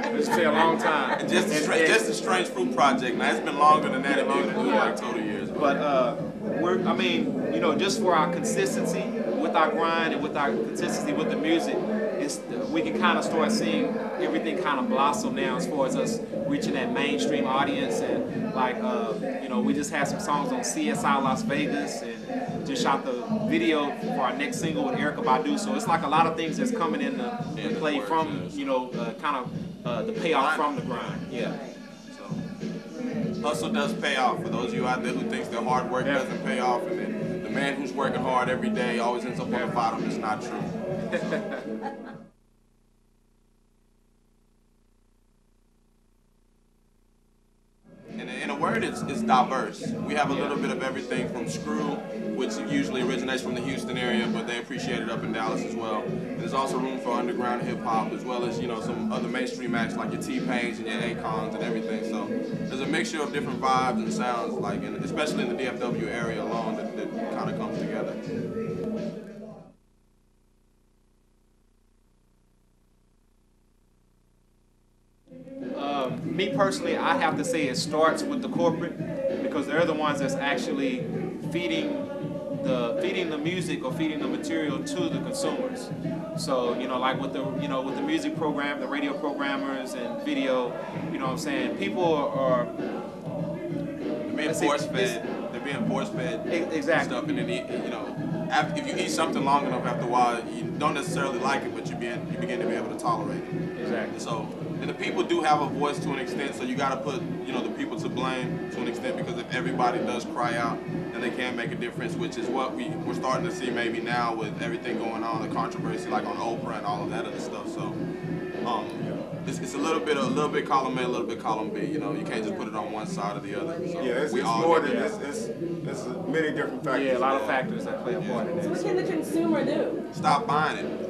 It's been a long time. And just the Strange Fruit project. Now it's been longer than that. It's been like total years. But I mean, you know, just for our consistency with our grind and with our consistency with the music, we can kind of start seeing everything kind of blossom now as far as us reaching that mainstream audience. And like, you know, we just had some songs on CSI Las Vegas and just shot the video for our next single with Erykah Badu. So it's like a lot of things that's coming into play from, you know, kind of the payoff from the grind. Yeah. Hustle does pay off. For those of you out there who thinks that hard work doesn't pay off, and then the man who's working hard every day always ends up on the bottom, it's not true. In a word, it's diverse. We have a little bit of everything from screw, which usually originates from the Houston area, but they appreciate it up in Dallas as well. And there's also room for underground hip hop, as well as, you know, some other mainstream acts like your T-Pains and your Akons and everything. So there's a mixture of different vibes and sounds, like, especially in the DFW area alone, that kind of comes together. Me personally, I have to say it starts with the corporate, because they're the ones that's actually feeding the music or feeding the material to the consumers. So, you know, like with the music program, the radio programmers and video, you know what I'm saying, people are being force-fed. They're being force-fed. Exactly. Stuff, and then, you know, if you eat something long enough, after a while, you don't necessarily like it, but you begin to be able to tolerate it. Exactly. So, and the people do have a voice to an extent, so you got to put, you know, the people to blame to an extent, because if everybody does cry out, then they can make a difference, which is what we're starting to see maybe now with everything going on, the controversy like on Oprah and all of that other stuff. So, it's a little bit column A, a little bit column B. You know, you can't just put it on one side or the other. So yeah, it's more than this. It's many different factors. Yeah, a lot of factors that play a part in it. So what can the consumer do? Stop buying it.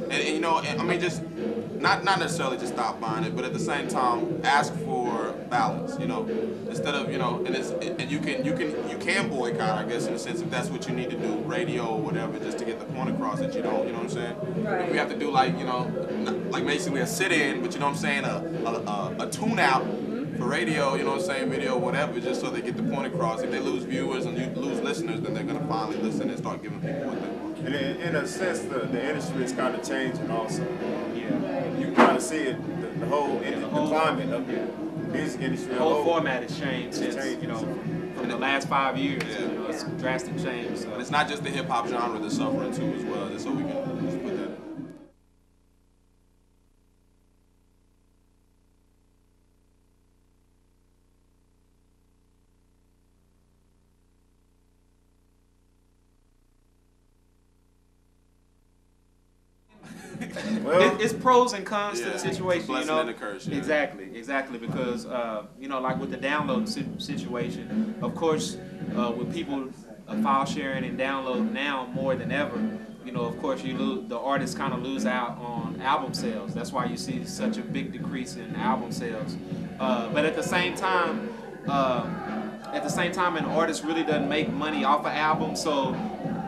and you know, I mean, just not necessarily just stop buying it, but at the same time, ask for balance. You know, instead of, you know, and you can boycott, I guess, in a sense, if that's what you need to do, radio or whatever, just to get the point across that you don't. You know what I'm saying? Right. If we have to do, like, you know, like basically a sit-in, but you know what I'm saying, a tune-out for radio, you know what I'm saying, video, whatever, just so they get the point across. If they lose viewers and you lose listeners, then they're gonna finally listen and start giving people what they want. And in a sense, the industry is kind of changing also. Yeah. You kind of see it, the whole climate of the music industry. The whole format has changed since, you know, from the last 5 years. Yeah. You know, it's a drastic change. So. And it's not just the hip hop genre that's suffering too as well, just so we can just put that in. Well, it's pros and cons to the situation, you know. And a curse, yeah. Exactly, because you know, like with the download situation, of course, with people file sharing and download now more than ever, you know, of course, the artists kind of lose out on album sales. That's why you see such a big decrease in album sales. But at the same time, an artist really doesn't make money off an album, so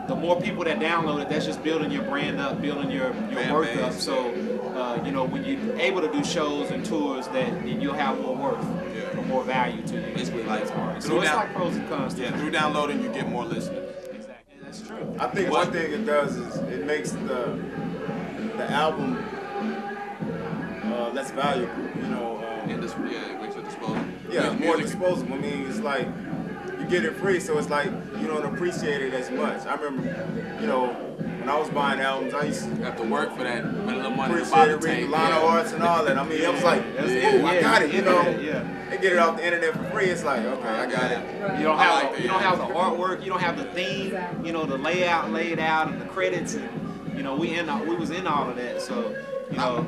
the more people that download it, that's just building your brand up, building your worth up. So, you know, when you're able to do shows and tours, then you'll have more worth or more value to you. Basically, like, so it's like pros and cons. Yeah, through downloading, you get more listeners. Exactly, that's true. I think one thing it does is it makes the album less valuable. You know, it makes it disposable. Yeah, more disposable. I mean, it's like you get it free, so it's like you don't appreciate it as much. I remember, you know, when I was buying albums, I used to have to work for that, spend a little money to buy appreciate the it, read tape. the line of arts and all that. I mean, it was like, ooh, I got it. You know, they get it off the internet for free. It's like, okay, I got it. You don't have you don't have the artwork, you don't have the theme, you know, the layout laid out and the credits, and you know, we was in all of that. So, you know,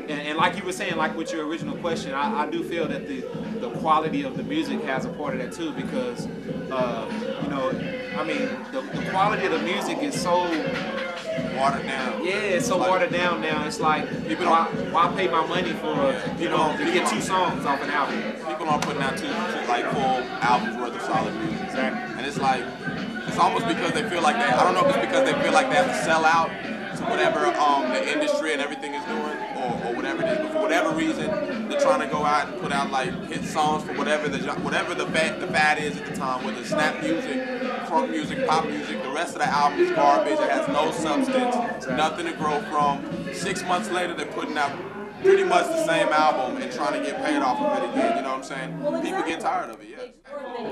and like you were saying, like with your original question, I do feel that the quality of the music has a part of that too, because you know, I mean, the quality of the music is so watered down. Yeah, it's so watered down now. It's like, why pay my money for you know, to get 2 songs off an album? People aren't putting out two like full albums worth of solid music. Exactly. And it's like, it's almost because they feel like I don't know if it's because they feel like they have to sell out to whatever the industry and everything is doing, or whatever it is. But for whatever reason, they're trying to go out and put out like hit songs for whatever the fad is at the time, whether it's snap music, funk music, pop music. The rest of the album is garbage. It has no substance, nothing to grow from. 6 months later, they're putting out pretty much the same album and trying to get paid off of it again, you know what I'm saying? People get tired of it, yes.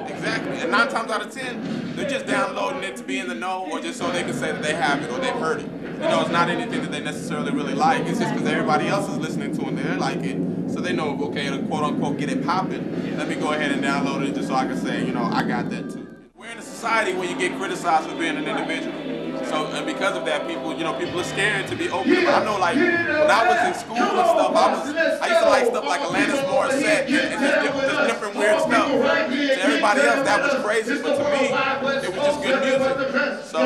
Exactly. And 9 times out of 10, they're just downloading it to be in the know or just so they can say that they have it or they've heard it. You know, it's not anything that they necessarily really like. It's just because everybody else is listening to it and they like it. So they know, okay, to quote unquote get it popping, let me go ahead and download it just so I can say, you know, I got that too. We're in a society where you get criticized for being an individual. So, and because of that, people are scared to be open. But I know, like, when I was in school and stuff, I used to like stuff like Alanis Morissette and just different weird stuff. To everybody else, that was crazy, but to me, it was just good music. So,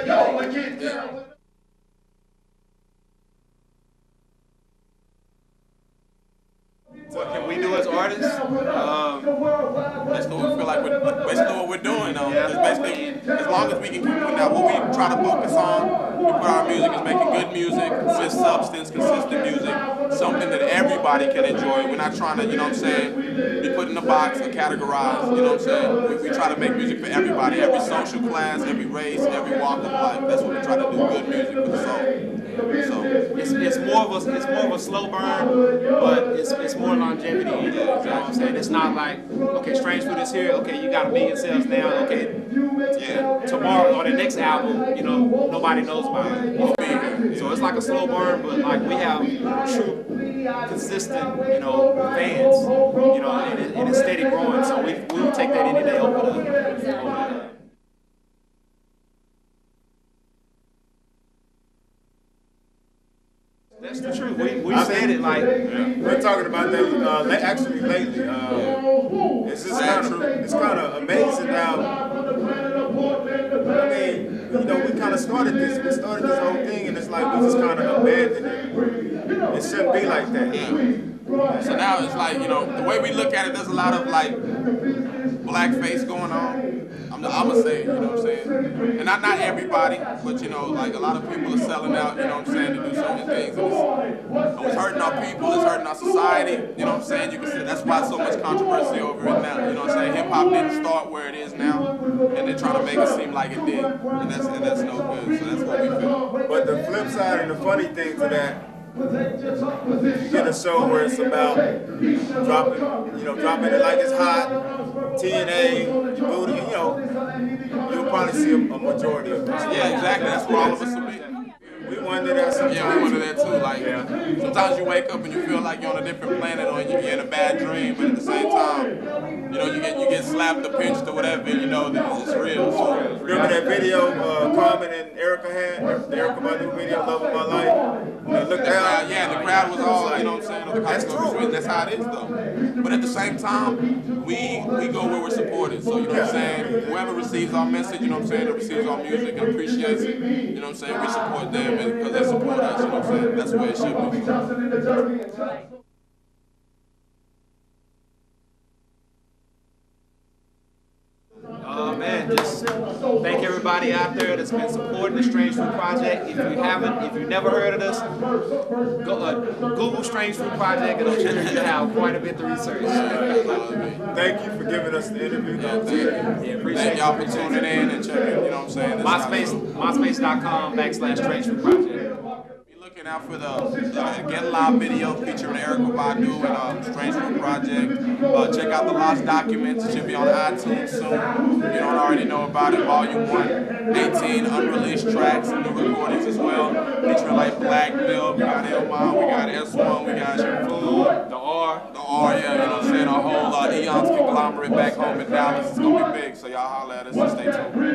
yeah. What can we do as artists? Basically, we feel like basically what we're doing. Is basically, as long as we can keep putting out what we try to focus on, we put our music is making good music with substance, consistent music, something that everybody can enjoy. We're not trying to, you know what I'm saying, be put in a box or categorized, you know what I'm saying? We try to make music for everybody, every social class, every race, every walk of life. That's what we try to do, good music for the soul. So it's more of a slow burn, but it's more longevity in it. You know what I'm saying? It's not like, okay, Strange Fruit is here, okay, you got 1 million sales now, okay, yeah, tomorrow or the next album, you know, nobody knows about it. So it's like a slow burn, but like we have true, consistent, you know, fans, you know, and it's steady growing. So we will take that any day over the. That's the truth. We said it like we're talking about that actually lately. It's just kind of amazing how. I mean, you know, we kind of started this whole thing, and it's like we just kind of abandoned it. It shouldn't be like that. Yeah. So now it's like, you know, the way we look at it, there's a lot of like blackface going on. I'm gonna say, you know what I'm saying? And not everybody, but you know, like a lot of people are selling out, you know what I'm saying, to do certain things. And it's hurting our people, it's hurting our society, you know what I'm saying? You can see that's why so much controversy over it now. You know what I'm saying? Hip hop didn't start where it is now, and they're trying to make it seem like it did. And that's no good. So that's what we feel. But the flip side and the funny thing to that, you get a show where it's about dropping it like it's hot, TNA, booty, you know, you'll probably see a majority of us. Yeah, exactly. That's where all of us will be. We wonder that sometimes. Yeah, we wonder that too. Like, sometimes you wake up and you feel like you're on a different planet or you're in a bad dream, but at the same time, you know, you get slapped or pinched or whatever, and you know that it's real. So, remember that video Carmen and Erica had? The Erica Badu video, Love of My Life? When they looked down. Yeah, the crowd was all, you know what I'm saying? That's true. That's how it is, though. But at the same time, we go where we're supported. So, you know what I'm saying? Whoever receives our message, you know what I'm saying, that receives our music and appreciates it, you know what I'm saying? We support them because they support us, you know what I'm saying? That's where it should be. Man, just thank everybody out there that's been supporting the Strange Fruit Project. If you've never heard of us, go Google Strange Fruit Project and you'll have quite a bit to research. Thank you for giving us the interview. Thank y'all for tuning in and checking, you know what I'm saying? MySpace.com/Strange Fruit Project. Looking out for the Get Live video featuring Erica Badu and Strange Fruit Project. Check out the Lost Documents. It should be on iTunes soon. If you don't already know about it, Volume 1. 18 unreleased tracks and new recordings as well. Featuring like Black Bill, we got Elmon, we got S1, we got Food, the R, yeah, you know what I'm saying? Our whole Eon's conglomerate back home in Dallas is going to be big. So y'all holler at us and stay tuned.